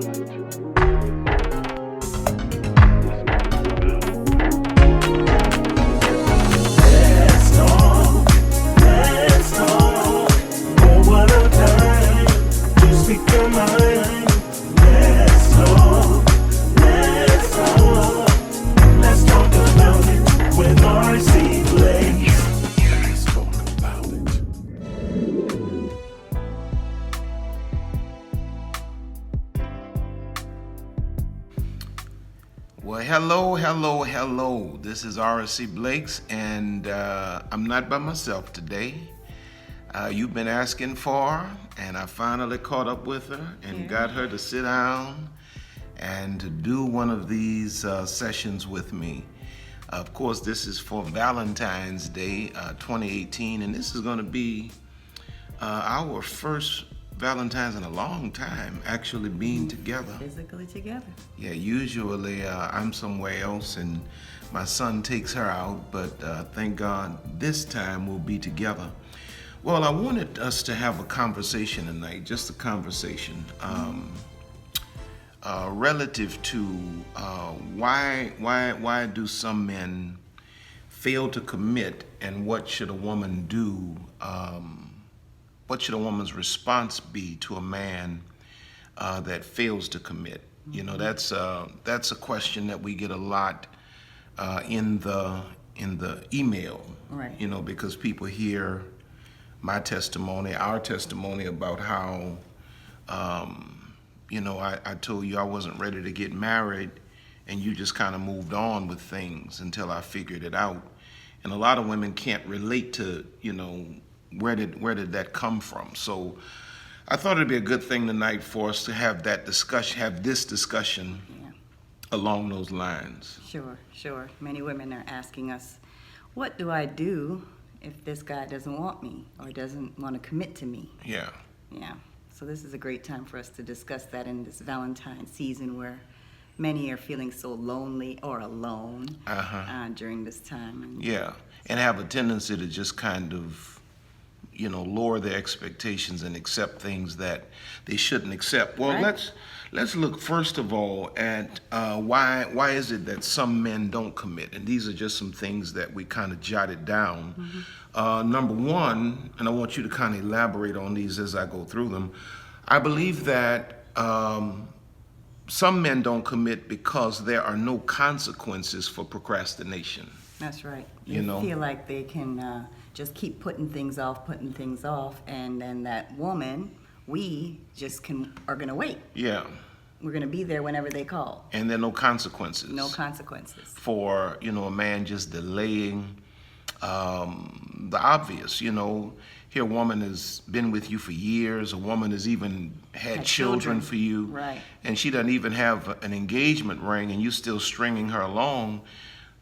Well, hello. This is RC Blakes, and I'm not by myself today. You've been asking for her, and I finally caught up with her and got her to sit down and to do one of these sessions with me. Of course, this is for Valentine's Day 2018, and this is going to be our first Valentine's in a long time actually being together. Physically together. Yeah, usually I'm somewhere else and my son takes her out, but thank God this time we'll be together. Well, I wanted us to have a conversation tonight, just a conversation, relative to why do some men fail to commit, and what should a woman do? What should a woman's response be to a man that fails to commit? You know, that's a question that we get a lot in the email. Right. You know, because people hear my testimony, our testimony about how, you know, I told you I wasn't ready to get married, and you just kind of moved on with things until I figured it out. And a lot of women can't relate to, you know, where did that come from? So I thought it'd be a good thing tonight for us to have this discussion along those lines. Sure. Many women are asking us, what do I do if this guy doesn't want me or doesn't want to commit to me? Yeah. So this is a great time for us to discuss that in this Valentine's season where many are feeling so lonely or alone during this time. And have a tendency to just kind of, you know, lower their expectations and accept things that they shouldn't accept. Well, right. let's look first of all at why is it that some men don't commit? And these are just some things that we kind of jotted down. Number one, and I want you to kind of elaborate on these as I go through them. I believe that some men don't commit because there are no consequences for procrastination. That's right. You know, feel like they can just keep putting things off, and then that woman, we just are going to wait. Yeah. We're going to be there whenever they call. And there are no consequences. No consequences. For, you know, a man just delaying the obvious. You know, here a woman has been with you for years, a woman has even had children for you. Right. And she doesn't even have an engagement ring, and you still stringing her along.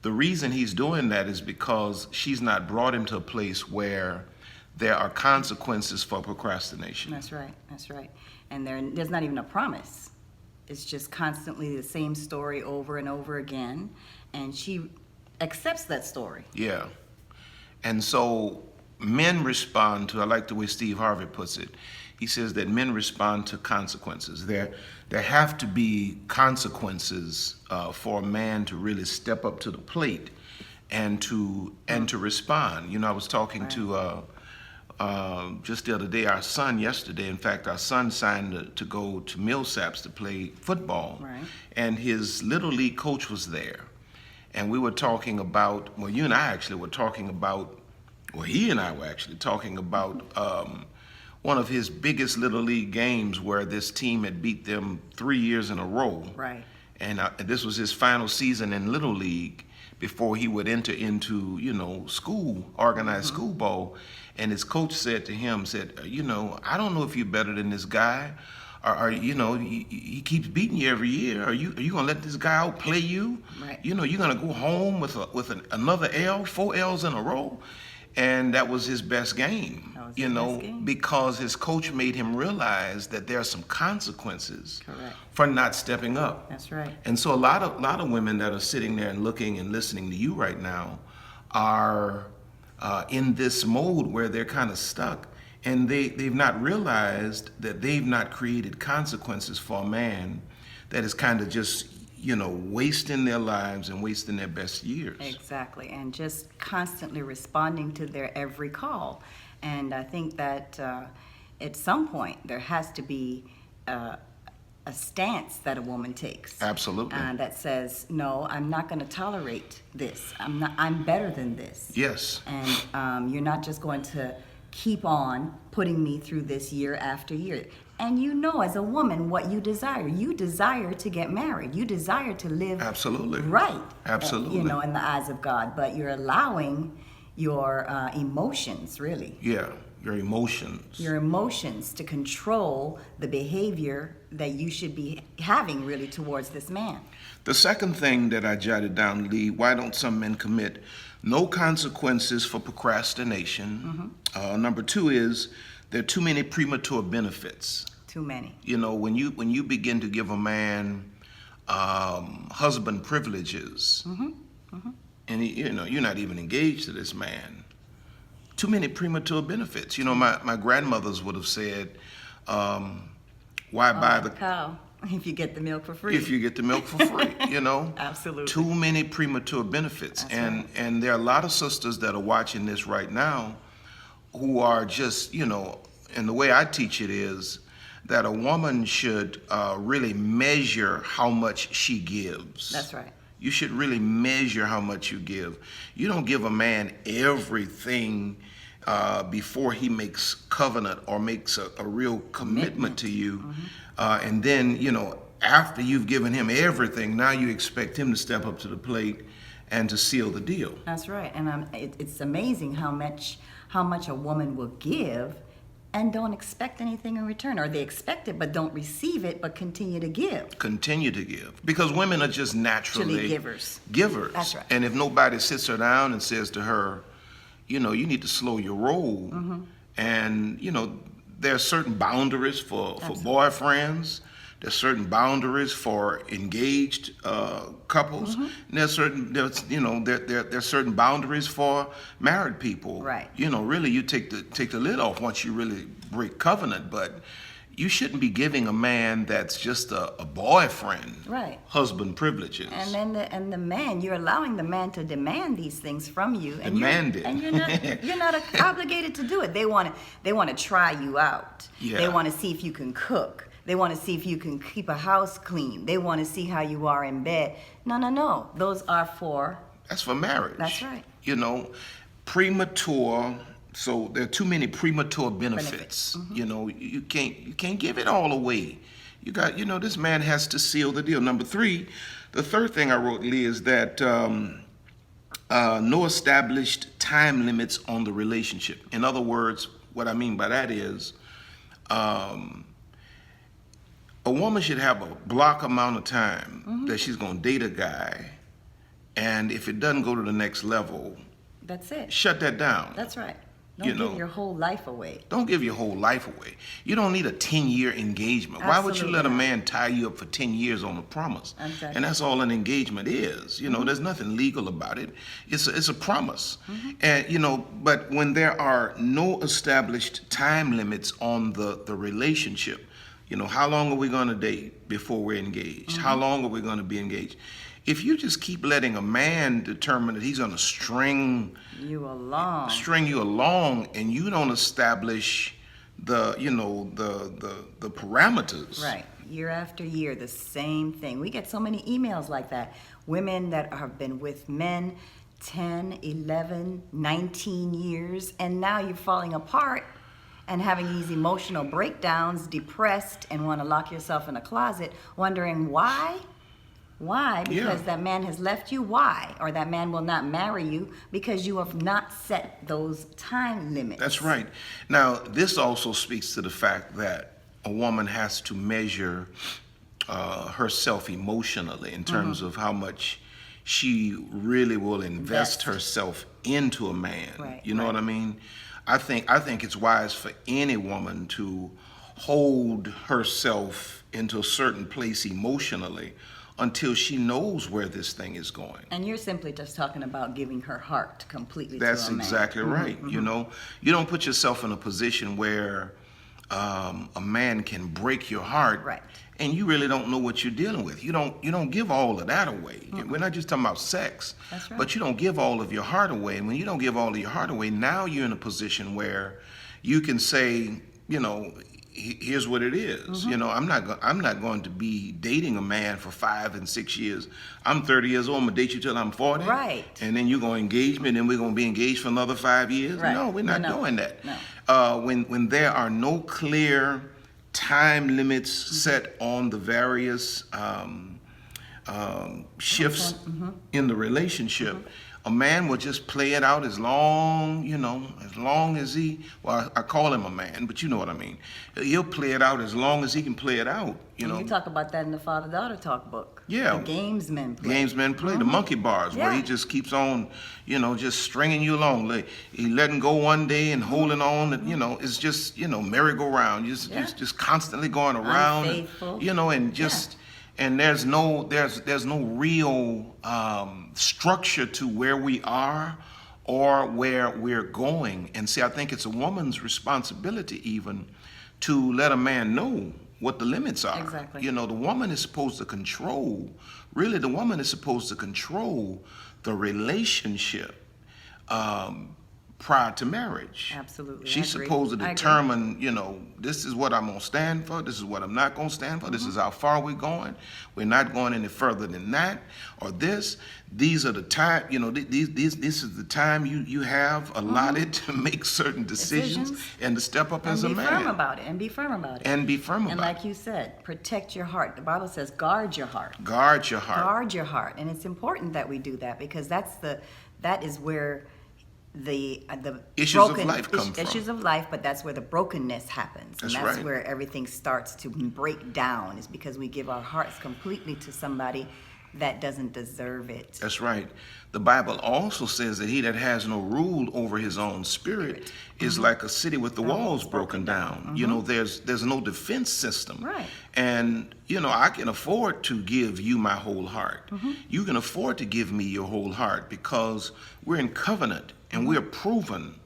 The reason he's doing that is because she's not brought him to a place where there are consequences for procrastination. That's right. And there's not even a promise. It's just constantly the same story over and over again, and she accepts that story. Yeah. And so men respond to, I like the way Steve Harvey puts it. He says that men respond to consequences. There have to be consequences for a man to really step up to the plate and to respond. You know, I was talking to just the other day, our son yesterday. In fact, our son signed to go to Millsaps to play football, and his little league coach was there, and we were talking about. Well, you and I actually were talking about. Well, he and I were actually talking about. One of his biggest little league games where this team had beat them 3 years in a row. Right. And this was his final season in little league before he would enter into, you know, organized school ball. And his coach said to him, you know, I don't know if you're better than this guy. Or you know, he keeps beating you every year. Are you gonna let this guy outplay you? Right. You know, you're gonna go home with another L, 4 L's in a row. And that was his best game, because his coach made him realize that there are some consequences for not stepping up. That's right. And so a lot of women that are sitting there and looking and listening to you right now are in this mode where they're kind of stuck, and they've not realized that they've not created consequences for a man that is kind of just, wasting their lives and wasting their best years. Exactly, and just constantly responding to their every call. And I think that at some point there has to be a stance that a woman takes. Absolutely. That says, no, I'm not going to tolerate this. I'm better than this. Yes. And you're not just going to keep on putting me through this year after year. And as a woman what you desire. You desire to get married. You desire to live Absolutely. right. Absolutely. In the eyes of God. But you're allowing your emotions, really. Yeah, your emotions. Your emotions to control the behavior that you should be having, really, towards this man. The second thing that I jotted down, Lee, why don't some men commit? No consequences for procrastination. Number 2 is there are too many premature benefits. Too many. When you begin to give a man husband privileges, and you're not even engaged to this man, too many premature benefits. My grandmothers would have said, why buy the cow if you get the milk for free? If you get the milk for free, Absolutely. Too many premature benefits. That's and right. and there are a lot of sisters that are watching this right now who are just, and the way I teach it is that a woman should really measure how much she gives. That's right. You should really measure how much you give. You don't give a man everything before he makes covenant or makes a real commitment to you. And then, after you've given him everything, now you expect him to step up to the plate and to seal the deal. That's right. And it's amazing how much a woman will give and don't expect anything in return, or they expect it but don't receive it but continue to give. Continue to give, because women are just naturally givers. That's right. And if nobody sits her down and says to her, you need to slow your roll, and there are certain boundaries for boyfriends. There's certain boundaries for engaged couples. And there's certain boundaries for married people. Right. Really, you take the lid off once you really break covenant. But you shouldn't be giving a man that's just a boyfriend, right, husband privileges. And then the man, you're allowing the man to demand these things from you, and you're not obligated to do it. They want to try you out. Yeah. They want to see if you can cook. They want to see if you can keep a house clean. They want to see how you are in bed. No. Those are for... That's for marriage. That's right. Premature. So there are too many premature benefits. You can't give it all away. You got, this man has to seal the deal. Number 3, the third thing I wrote, Lee, is that no established time limits on the relationship. In other words, what I mean by that is, a woman should have a block amount of time that she's going to date a guy, and if it doesn't go to the next level, that's it. Shut that down. That's right. Don't give your whole life away. Don't give your whole life away. You don't need a 10-year engagement. Absolutely. Why would you let a man tie you up for 10 years on a promise? Exactly. And that's all an engagement is. There's nothing legal about it. It's a promise. And but when there are no established time limits on the relationship, how long are we going to date before we're engaged? How long are we going to be engaged? If you just keep letting a man determine that he's going to string you along, and you don't establish the parameters. Right. Year after year, the same thing. We get so many emails like that. Women that have been with men 10, 11, 19 years, and now you're falling apart and having these emotional breakdowns, depressed, and want to lock yourself in a closet, wondering why? Why? Because that man has left you. Why? Or that man will not marry you because you have not set those time limits. That's right. Now, this also speaks to the fact that a woman has to measure herself emotionally in terms of how much she really will invest herself into a man. Right, you know what I mean? I think it's wise for any woman to hold herself into a certain place emotionally until she knows where this thing is going. And you're simply just talking about giving her heart completely That's to a man. exactly right. You know, you don't put yourself in a position where a man can break your heart, Right. and you really don't know what you're dealing with. You don't give all of that away. We're not just talking about sex, That's right. but you don't give all of your heart away. And when you don't give all of your heart away, now you're in a position where you can say, you know, here's what it is. You know, I'm not going to be dating a man for 5 and 6 years. I'm 30 years old. I'm gonna date you till I'm 40. Right. And then you're gonna engage me, and then we're gonna be engaged for another 5 years. Right. No, we're not No. doing that. No. When there are no clear time limits set on the various shifts in the relationship, a man will just play it out as long as he, well, I call him a man, but you know what I mean. He'll play it out as long as he can play it out, you know. You talk about that in the father-daughter talk book. Yeah. The games men play. Games men play, the monkey bars, where he Yeah. just keeps on, you know, just stringing you along. Like, he letting go one day and holding on, and, you know, it's just, you know, merry-go-round, just constantly going around, Unfaithful. you know, and just, and there's no real structure to where we are or where we're going. And see, I think it's a woman's responsibility even to let a man know what the limits are. Exactly. You know, the woman is supposed to control, really the woman is supposed to control the relationship prior to marriage. Absolutely, I She's agree. supposed to I agree. determine, you know, this is what I'm going to stand for, this is what I'm not going to stand for, this is how far we're going, we're not going any further than that, or this. These are the time, you know, this is the time you have allotted to make certain decisions and to step up as a man. And be firm about it. And be firm about it. And be firm about And it. like you said, protect your heart. The Bible says guard your heart. Guard your heart. Guard your heart. And it's important that we do that because that is where the Issues of life come from. Issues of life, but that's where the brokenness happens. That's and that's right. where everything starts to break down, is because we give our hearts completely to somebody that doesn't deserve it. That's right. The Bible also says that he that has no rule over his own spirit is like a city with the walls broken down. You know, there's no defense system. Right. And, you know, I can afford to give you my whole heart. You can afford to give me your whole heart because we're in covenant and we're proven.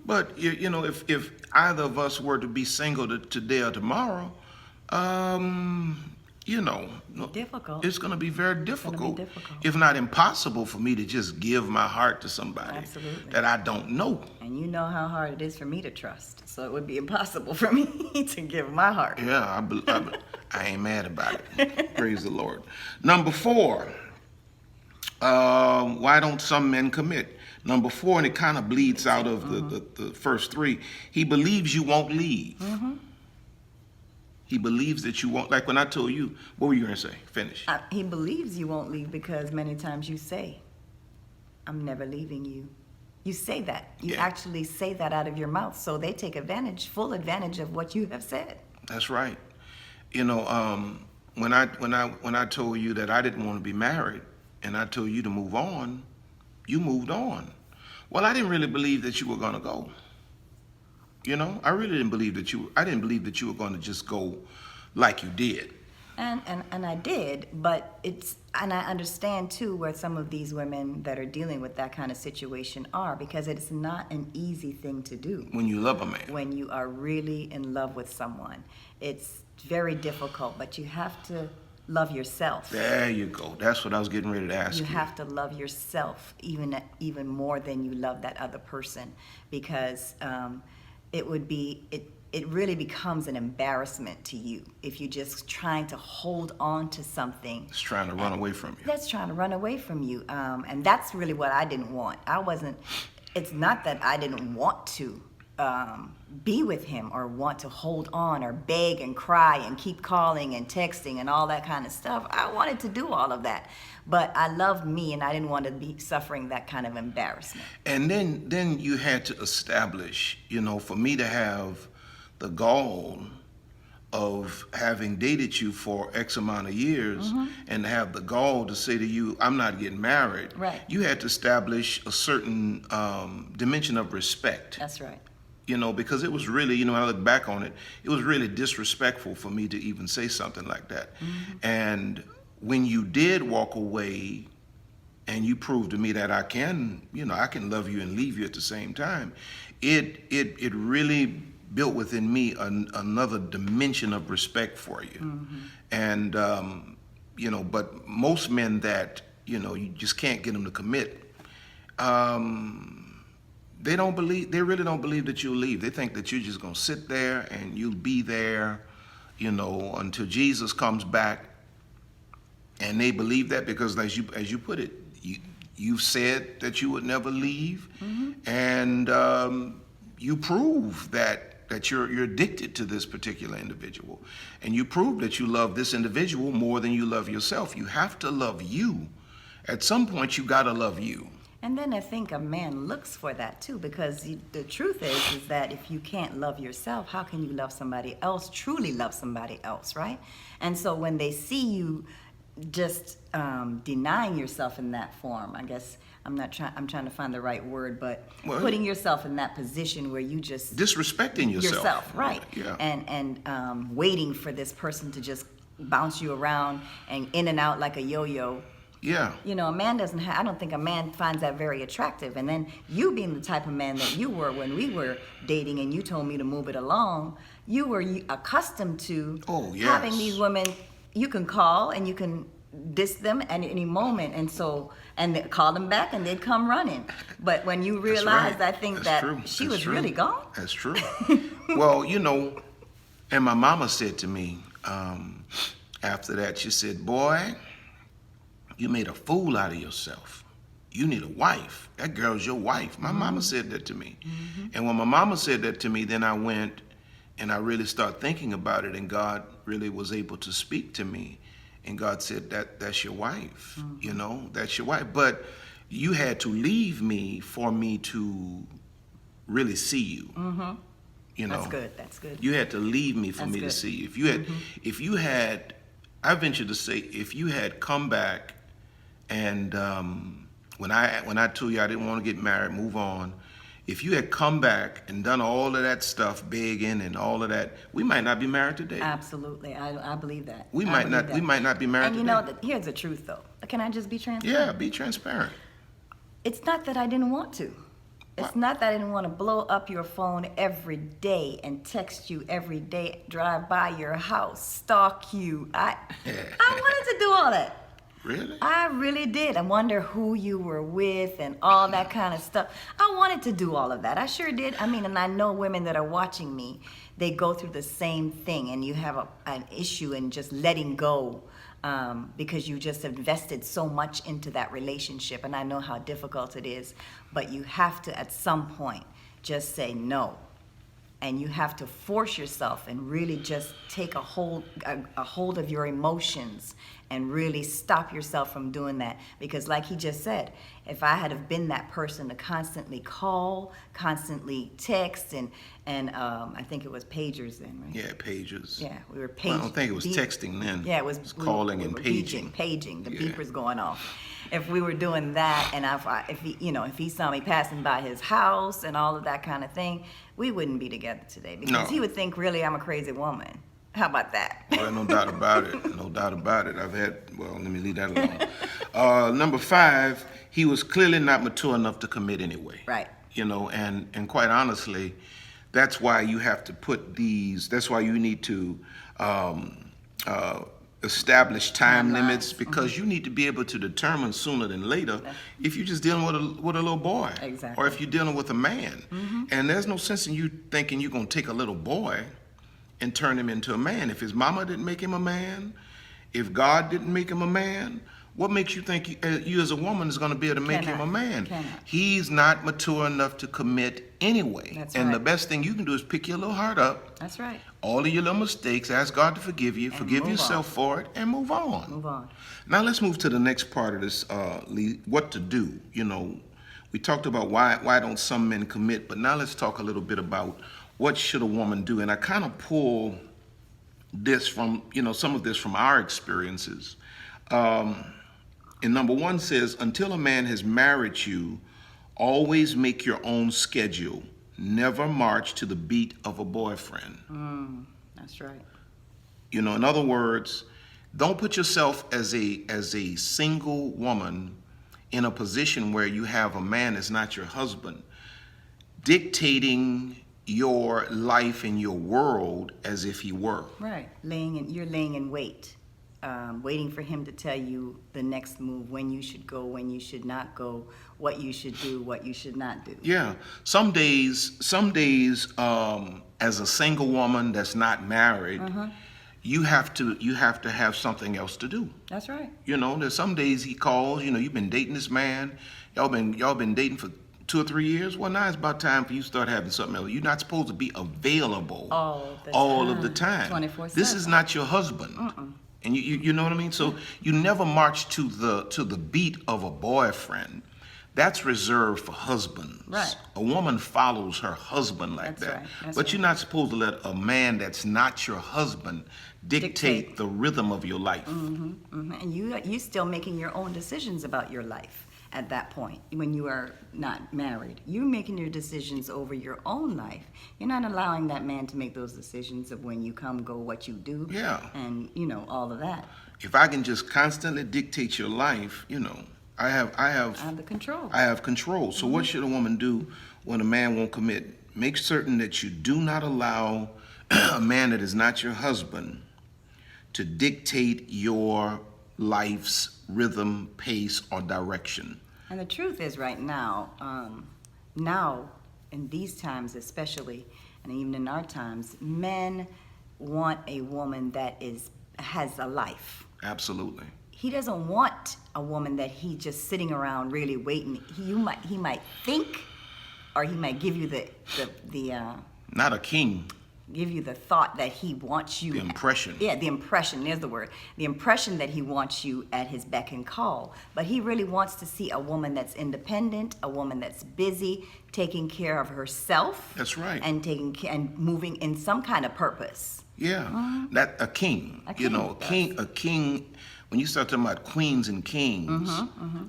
But, you know, if either of us were to be single today or tomorrow, you know, Difficult. it's going to be very difficult, difficult. if not impossible, for me to just give my heart to somebody Absolutely. that I don't know. And you know how hard it is for me to trust. So it would be impossible for me to give my heart. Yeah, I ain't mad about it. Praise the Lord. Number 4, why don't some men commit? Number 4, and it kind of bleeds out of the first 3, he believes you won't leave. He believes that you won't, like when I told you, what were you going to say? Finish. He believes you won't leave because many times you say, I'm never leaving you. You say that. You actually say that out of your mouth. So they take full advantage of what you have said. That's right. You know, when I told you that I didn't want to be married and I told you to move on, you moved on. Well, I didn't really believe that you were going to go. You know, I really didn't believe that I didn't believe that you were going to just go like you did. And I did, but and I understand too where some of these women that are dealing with that kind of situation are, because it's not an easy thing to do. When you love a man. When you are really in love with someone, it's very difficult, but you have to love yourself. There you go. That's what I was getting ready to ask you. You have to love yourself even more than you love that other person, because it really becomes an embarrassment to you if you're just trying to hold on to something. It's trying to run away from you. That's trying to run away from you. And that's really what I didn't want. It's not that I didn't want to be with him or want to hold on or beg and cry and keep calling and texting and all that kind of stuff. I wanted to do all of that. But I loved me and I didn't want to be suffering that kind of embarrassment. And then you had to establish, you know, for me to have the gall of having dated you for X amount of years and to have the gall to say to you, I'm not getting married. Right. You had to establish a certain dimension of respect. That's right. You know, because it was really, you know, when I look back on it, it was really disrespectful for me to even say something like that. And when you did walk away and you proved to me that I can love you and leave you at the same time, it really built within me another dimension of respect for you. Mm-hmm. And but most men that you just can't get them to commit, they really don't believe that you'll leave. They think that you're just gonna sit there and you'll be there, until Jesus comes back. And they believe that because, as you put it, you've said that you would never leave, Mm-hmm. and you prove that you're addicted to this particular individual, and you prove that you love this individual more than you love yourself. You have to love you. At some point, you gotta love you. And then I think a man looks for that too, because the truth is that if you can't love yourself, how can you love somebody else, truly love somebody else, right? And so when they see you just denying yourself in that form, I guess I'm trying to find the right word, but putting yourself in that position where you just disrespecting yourself, right? Yeah. And waiting for this person to just bounce you around and in and out like a yo-yo. Yeah. A man I don't think a man finds that very attractive. And then you being the type of man that you were when we were dating and you told me to move it along, you were accustomed to having these women you can call and you can diss them at any moment. And call them back and they'd come running. But when you realized, I think she was really gone. That's true. Well, and my mama said to me after that, she said, boy, you made a fool out of yourself. You need a wife. That girl's your wife. My mama said that to me. Mm-hmm. And when my mama said that to me, then I went and I really started thinking about it, and God really was able to speak to me. And God said, that's your wife. Mm-hmm. That's your wife. But you had to leave me for me to really see you. Mm-hmm. That's good. You had to leave me for me to see you. If you had, I venture to say, if you had come back and when I told you I didn't want to get married, move on, if you had come back and done all of that stuff, begging and all of that, we might not be married today. Absolutely, I believe that. We might not be married today. And here's the truth, though. Can I just be transparent? Yeah, be transparent. It's not that I didn't want to. It's not that I didn't want to blow up your phone every day and text you every day, drive by your house, stalk you. I wanted to do all that. Really? I really did. I wonder who you were with and all that kind of stuff. I wanted to do all of that. I sure did. And I know women that are watching me, they go through the same thing, and you have an issue in just letting go because you just invested so much into that relationship. And I know how difficult it is, but you have to, at some point, just say no. And you have to force yourself and really just take a hold of your emotions and really stop yourself from doing that. Because like he just said, if I had have been that person to constantly call, constantly text, and I think it was pagers then, right? Yeah, pagers. Yeah, we were paging. I don't think it was texting then. Yeah, it was calling and paging. Paging, the beepers going off. If we were doing that, and if he saw me passing by his house and all of that kind of thing, we wouldn't be together today, because he would think really I'm a crazy woman. How about that? Well, no doubt about it. No doubt about it. Let me leave that alone. Number 5, he was clearly not mature enough to commit anyway. Right. And quite honestly, that's why you have to that's why you need to establish time limits, because you need to be able to determine sooner than later if you're just dealing with a little boy. Exactly. Or if you're dealing with a man. Mm-hmm. And there's no sense in you thinking you're going to take a little boy and turn him into a man. If his mama didn't make him a man, if God didn't make him a man, what makes you think you as a woman is going to be able to make him a man? He's not mature enough to commit anyway. That's and right. The best thing you can do is pick your little heart up. That's right. All of your little mistakes, ask God to forgive you, forgive yourself for it, and move on. Move on. Now let's move to the next part of this, what to do. We talked about why don't some men commit, but now let's talk a little bit about what should a woman do. And I kind of pull this from, some of this from our experiences. And number 1 says, until a man has married you, always make your own schedule. Never march to the beat of a boyfriend. That's right. In other words, Don't put yourself as a single woman in a position where you have a man that's not your husband dictating your life and your world as if he were. Right. You're laying in wait, waiting for him to tell you the next move, when you should go, when you should not go, what you should do, what you should not do. Yeah. Some days, as a single woman that's not married, you have to have something else to do. That's right. You know, there's some days he calls, you've been dating this man, y'all been dating for 2 or 3 years. Well, now it's about time for you to start having something else. You're not supposed to be available all of the time. 24/7. This is not your husband. And you know what I mean? So you never march to the beat of a boyfriend. That's reserved for husbands. Right. A woman follows her husband like That's that. right. That's But right. you're not supposed to let a man that's not your husband dictate the rhythm of your life. And you still making your own decisions about your life at that point when you are not married. You're making your decisions over your own life. You're not allowing that man to make those decisions of when you come, go, what you do. Yeah. And all of that. If I can just constantly dictate your life, I have I have the control. I have control. So what should a woman do when a man won't commit? Make certain that you do not allow a man that is not your husband to dictate your life's rhythm, pace, or direction. And the truth is, right now, now in these times especially, and even in our times, men want a woman that has a life. Absolutely. He doesn't want a woman that he just sitting around really waiting. He might think, or he might give you the Not a king. give you the thought that he wants you. The impression. Yeah, the impression. There's the word. The impression that he wants you at his beck and call. But he really wants to see a woman that's independent, a woman that's busy, taking care of herself. That's right. And moving in some kind of purpose. Yeah. That a king. A king A king. When you start talking about queens and kings,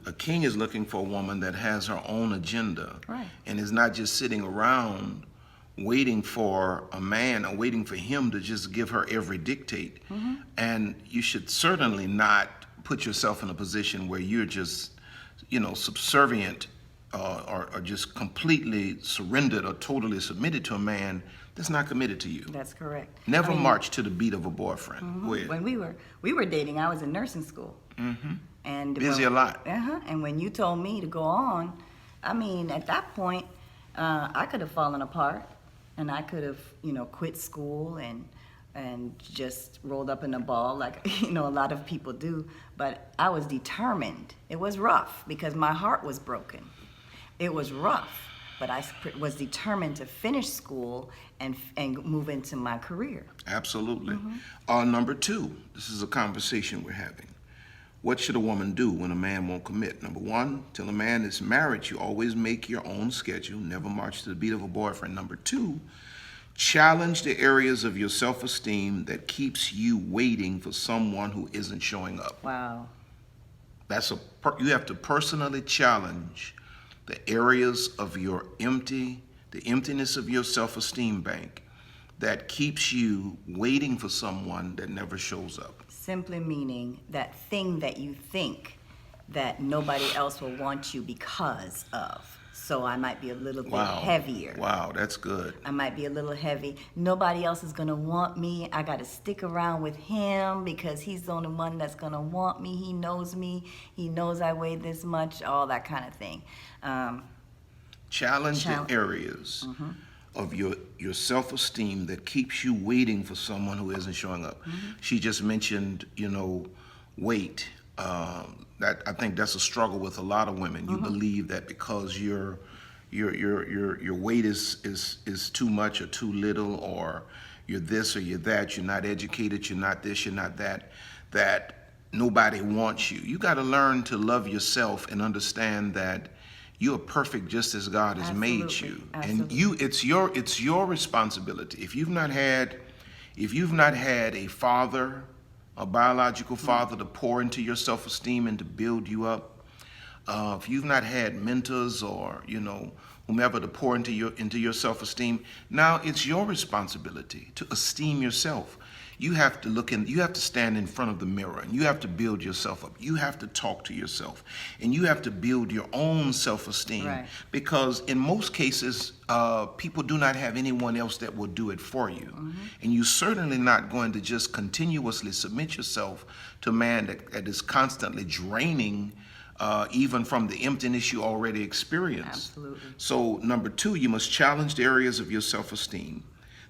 a king is looking for a woman that has her own agenda, Right. and is not just sitting around waiting for a man or waiting for him to just give her every dictate. And you should certainly not put yourself in a position where you're just, subservient or just completely surrendered or totally submitted to a man that's not committed to you. That's correct. Never march to the beat of a boyfriend. Go ahead. When we were dating, I was in nursing school. And Busy a lot. And when you told me to go on, I mean, at that point, I could have fallen apart, and I could have, quit school and just rolled up in a ball like a lot of people do. But I was determined. It was rough because my heart was broken. It was rough, but I was determined to finish school and move into my career. Absolutely. Number 2, this is a conversation we're having. What should a woman do when a man won't commit? Number 1, till a man is married, you always make your own schedule. Never march to the beat of a boyfriend. Number 2, challenge the areas of your self-esteem that keeps you waiting for someone who isn't showing up. Wow. You have to personally challenge the areas of the emptiness of your self-esteem bank that keeps you waiting for someone that never shows up. Simply meaning that thing that you think that nobody else will want you because of. So I might be a little bit heavier. Wow, that's good. I might be a little heavy. Nobody else is going to want me. I got to stick around with him because he's the only one that's going to want me. He knows me. He knows I weigh this much, all that kind of thing. Challenge the areas of your self-esteem that keeps you waiting for someone who isn't showing up. She just mentioned, weight. That I think that's a struggle with a lot of women. You believe that because your weight is too much or too little, or you're this or you're that, you're not educated, you're not this, you're not that, that nobody wants you. You got to learn to love yourself and understand that you are perfect just as God has made you. Absolutely. And it's your responsibility. If you've not had a father, a biological father, to pour into your self-esteem and to build you up, if you've not had mentors or whomever to pour into your self-esteem, now it's your responsibility to esteem yourself. You have to you have to stand in front of the mirror, and you have to build yourself up. You have to talk to yourself, and you have to build your own self-esteem. Right. Because in most cases, people do not have anyone else that will do it for you. And you're certainly not going to just continuously submit yourself to a man that is constantly draining, even from the emptiness you already experienced. Absolutely. So number 2, you must challenge the areas of your self-esteem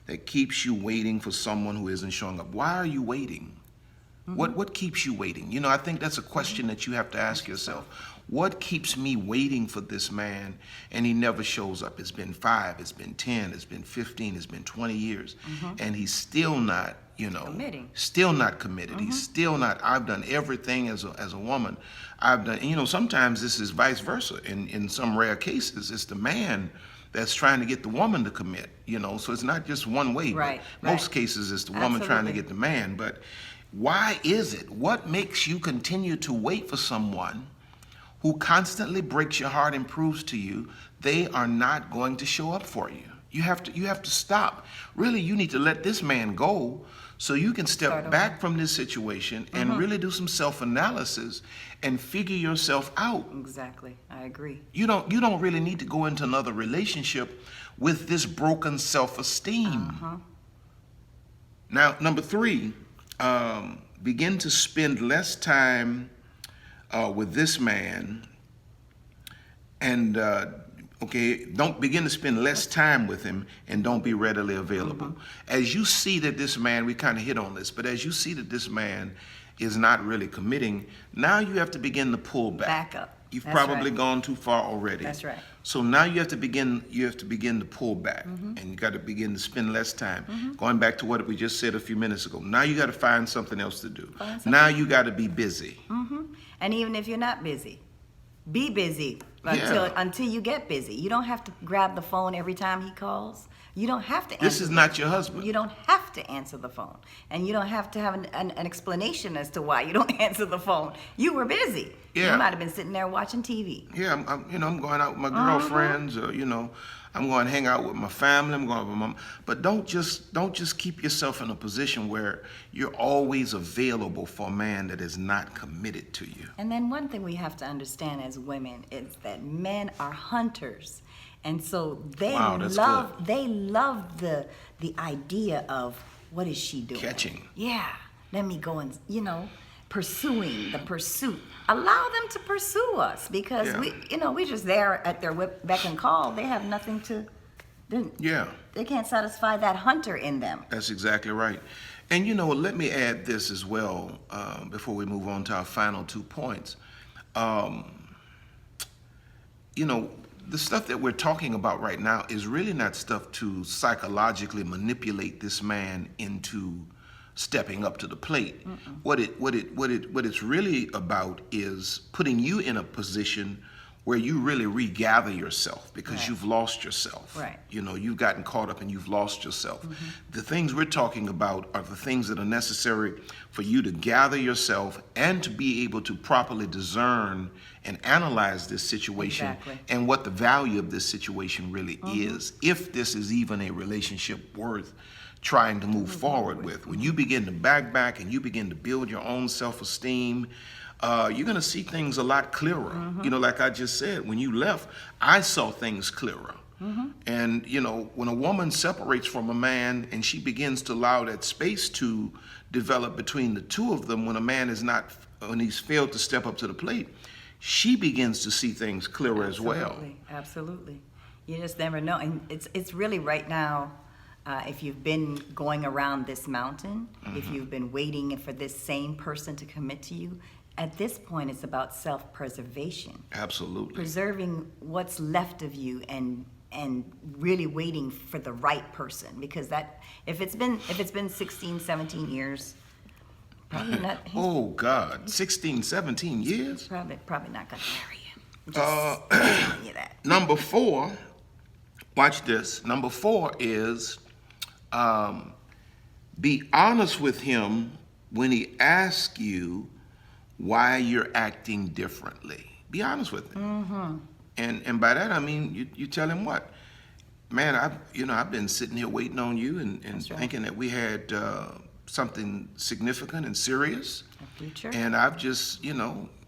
that keeps you waiting for someone who isn't showing up. Why are you waiting? What keeps you waiting? You know, I think that's a question that you have to ask yourself. What keeps me waiting for this man and he never shows up? It's been 5, it's been 10, it's been 15, it's been 20 years, and he's still not, Committing. still not committed. He's still not. I've done everything as a woman. I've done, sometimes this is vice versa. In some rare cases, it's the man that's trying to get the woman to commit, so it's not just one way. Right, But most cases it's the woman trying to get the man. But why is it? What makes you continue to wait for someone who constantly breaks your heart and proves to you they are not going to show up for you? You have to stop. Really, you need to let this man go so you can step back from this situation and really do some self-analysis and figure yourself out. Exactly. I agree. You don't really need to go into another relationship with this broken self-esteem. Now, number 3, begin to spend less time with this man, and don't begin to spend less time with him, and don't be readily available. As you see that this man, we kind of hit on this, but as you see that this man is not really committing, now you have to begin to pull back. Back up. You've That's probably right. gone too far already. That's right. So now you have to begin to pull back, and you got to begin to spend less time. Going back to what we just said a few minutes ago. Now you got to find something else to do. Now you got to be busy. And even if you're not busy, be busy until you get busy. You don't have to grab the phone every time he calls. You don't have to answer. This is not your husband. You don't have to answer the phone. And you don't have to have an explanation as to why you don't answer the phone. You were busy. Yeah. You might have been sitting there watching TV. Yeah, I'm going out with my girlfriends, or I'm going to hang out with my family. I'm going with my mom. But don't just keep yourself in a position where you're always available for a man that is not committed to you. And then one thing we have to understand as women is that men are hunters. And so they love the idea of, what is she doing? Catching. Yeah. Let me go and, pursuing, the pursuit. Allow them to pursue us, because we're just there at their beck and call. They have nothing to, they can't satisfy that hunter in them. That's exactly right. And let me add this as well, before we move on to our final 2 points. The stuff that we're talking about right now is really not stuff to psychologically manipulate this man into stepping up to the plate. What it's really about is putting you in a position where you really regather yourself, because you've lost yourself. Right. You've gotten caught up and you've lost yourself. The things we're talking about are the things that are necessary for you to gather yourself and to be able to properly discern and analyze this situation and what the value of this situation really is, if this is even a relationship worth trying to move forward with. When you begin to back and you begin to build your own self-esteem, you're going to see things a lot clearer. Like I just said, when you left, I saw things clearer. And, when a woman separates from a man and she begins to allow that space to develop between the two of them, when he's failed to step up to the plate, she begins to see things clearer as well. Absolutely. You just never know. And it's really right now, if you've been going around this mountain, if you've been waiting for this same person to commit to you, at this point it's about self-preservation. Absolutely. Preserving what's left of you and really waiting for the right person, because that if it's been 16, 17 years, probably not. Oh God, 16, 17 years? Probably not gonna marry you. Just telling you that. Number 4, watch this. Number 4 is be honest with him when he asks you why you're acting differently. Be honest with him. And by that I mean you tell him what, man, I've been sitting here waiting on you and thinking that we had something significant and serious. A future. And I've just,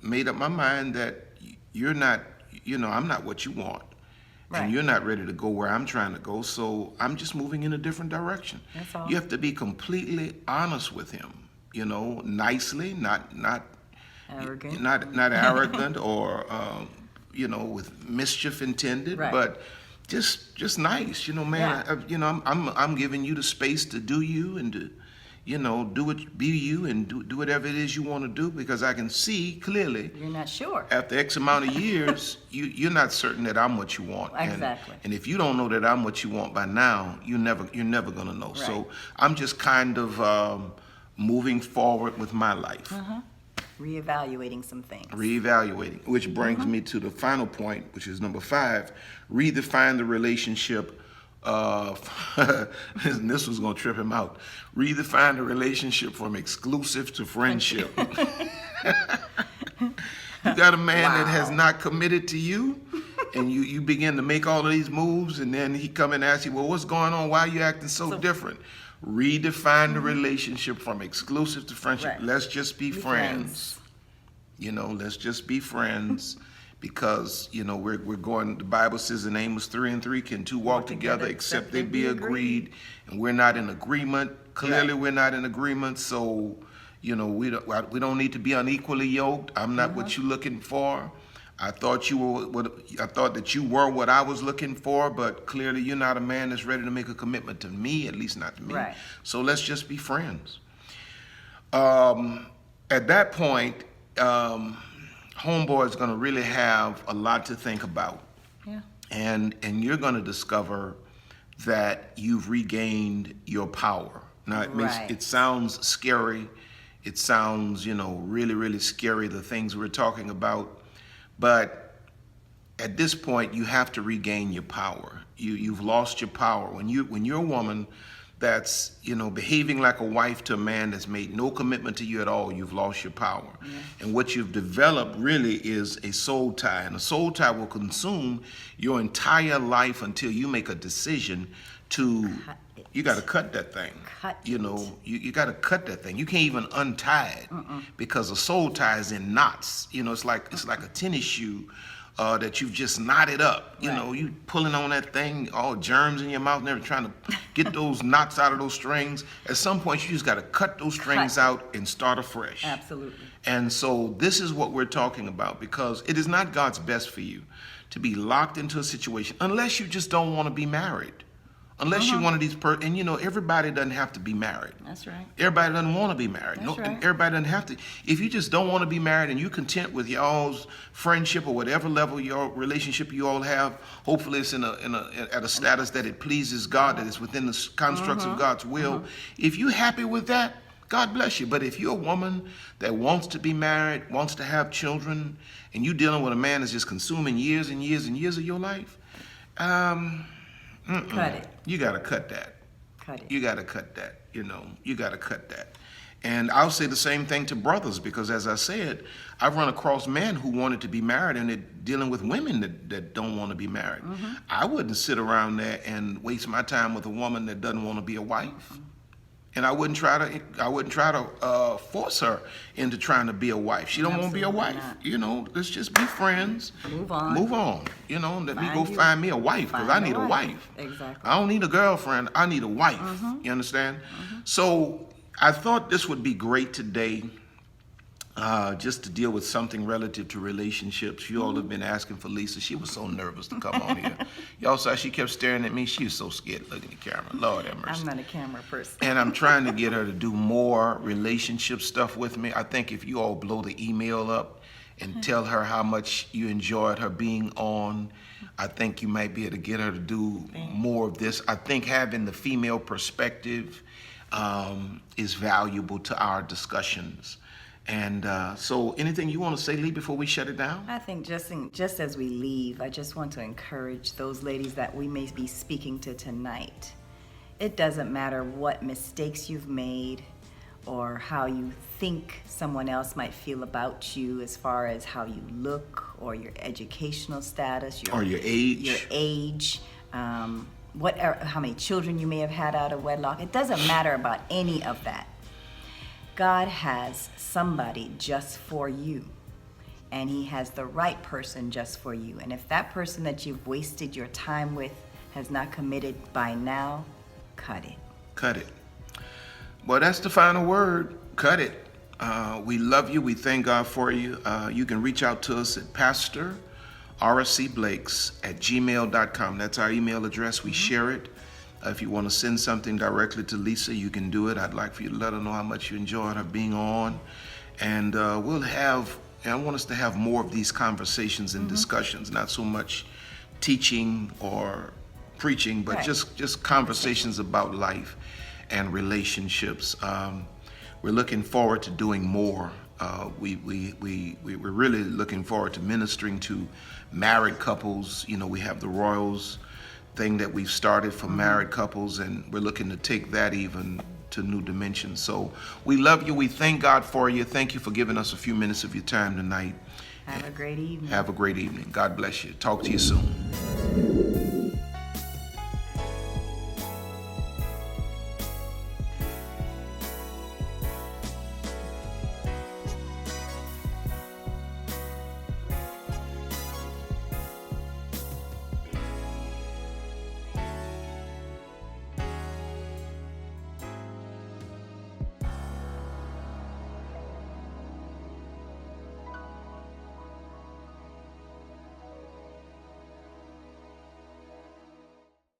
made up my mind that you're not, I'm not what you want. Right. And you're not ready to go where I'm trying to go, so I'm just moving in a different direction. That's all. You have to be completely honest with him, nicely, not Arrogant. not arrogant or with mischief intended, Right. but just nice, man. Yeah. I'm giving you the space to do you and to be you and do whatever it is you want to do, because I can see clearly You're not sure. after X amount of years, you're not certain that I'm what you want. Exactly. And if you don't know that I'm what you want by now, you're never gonna know. Right. So I'm just kind of moving forward with my life. Reevaluating some things. Reevaluating, which brings me to the final point, which is number 5, redefine the relationship. This was going to trip him out. Redefine the relationship from exclusive to friendship. You got a man that has not committed to you, and you begin to make all of these moves, and then he come and ask you, well, what's going on? Why are you acting so different? Redefine the relationship from exclusive to friendship. Right. Let's just be friends. Let's just be friends, because we're going. The Bible says in Amos 3:3, can two walk together except they be agreed? And we're not in agreement. Clearly, we're not in agreement. So we don't need to be unequally yoked. I'm not what you're looking for. I thought that you were what I was looking for, but clearly you're not a man that's ready to make a commitment to me, at least not to me. Right. So let's just be friends. At that point, homeboy is going to really have a lot to think about. Yeah. And you're going to discover that you've regained your power. Now it sounds scary. It sounds, really, really scary, the things we're talking about. But at this point, you have to regain your power. You've lost your power. When you're a woman that's, behaving like a wife to a man that's made no commitment to you at all, you've lost your power. Yeah. And what you've developed really is a soul tie. And a soul tie will consume your entire life until you make a decision to, you got to cut that thing. You got to cut that thing. You can't even untie it because a soul tie is in knots. It's like a tennis shoe that you've just knotted up. You pulling on that thing, all germs in your mouth and everything, trying to get those knots out of those strings. At some point, you just got to cut those strings out and start afresh. Absolutely. And so this is what we're talking about, because it is not God's best for you to be locked into a situation unless you just don't want to be married. Unless you're one of these and everybody doesn't have to be married. That's right. Everybody doesn't want to be married. That's right. Everybody doesn't have to. If you just don't want to be married and you're content with y'all's friendship or whatever level your relationship you all have, hopefully it's at a status that it pleases God, that it's within the constructs of God's will. If you're happy with that, God bless you. But if you're a woman that wants to be married, wants to have children, and you're dealing with a man that's just consuming years and years and years of your life, cut it. You got to cut that. Cut it. You got to cut that. You got to cut that. And I'll say the same thing to brothers, because as I said, I've run across men who wanted to be married and they're dealing with women that don't want to be married. I wouldn't sit around there and waste my time with a woman that doesn't want to be a wife. And I wouldn't try to force her into trying to be a wife. She don't want to be a wife. Let's just be friends. Move on. Let me go find me a wife, because I need a wife. Exactly. I don't need a girlfriend. I need a wife. You understand? So I thought this would be great today, just to deal with something relative to relationships. You all have been asking for Lisa. She was so nervous to come on here. Y'all saw she kept staring at me. She was so scared to look at the camera. Lord have mercy. I'm not a camera person. And I'm trying to get her to do more relationship stuff with me. I think if you all blow the email up and tell her how much you enjoyed her being on, I think you might be able to get her to do more of this. I think having the female perspective is valuable to our discussions. And so anything you want to say, Lee, before we shut it down? I think just as we leave, I just want to encourage those ladies that we may be speaking to tonight. It doesn't matter what mistakes you've made or how you think someone else might feel about you as far as how you look or your educational status, or your age. Whatever, how many children you may have had out of wedlock. It doesn't matter about any of that. God has somebody just for you, and he has the right person just for you. And if that person that you've wasted your time with has not committed by now, cut it. Cut it. Well, that's the final word. Cut it. We love you. We thank God for you. You can reach out to us at Pastor RC Blakes at gmail.com. That's our email address. We share it. If you want to send something directly to Lisa, you can do it. I'd like for you to let her know how much you enjoyed her being on. And I want us to have more of these conversations and discussions, not so much teaching or preaching, but Right. just conversations about life and relationships. We're looking forward to doing more. We're really looking forward to ministering to married couples. You know, we have the Royals thing that we've started for married couples, and we're looking to take that even to new dimensions. So we love you. We thank God for you. Thank you for giving us a few minutes of your time tonight. Have a great evening. Have a great evening. God bless you. Talk to you soon.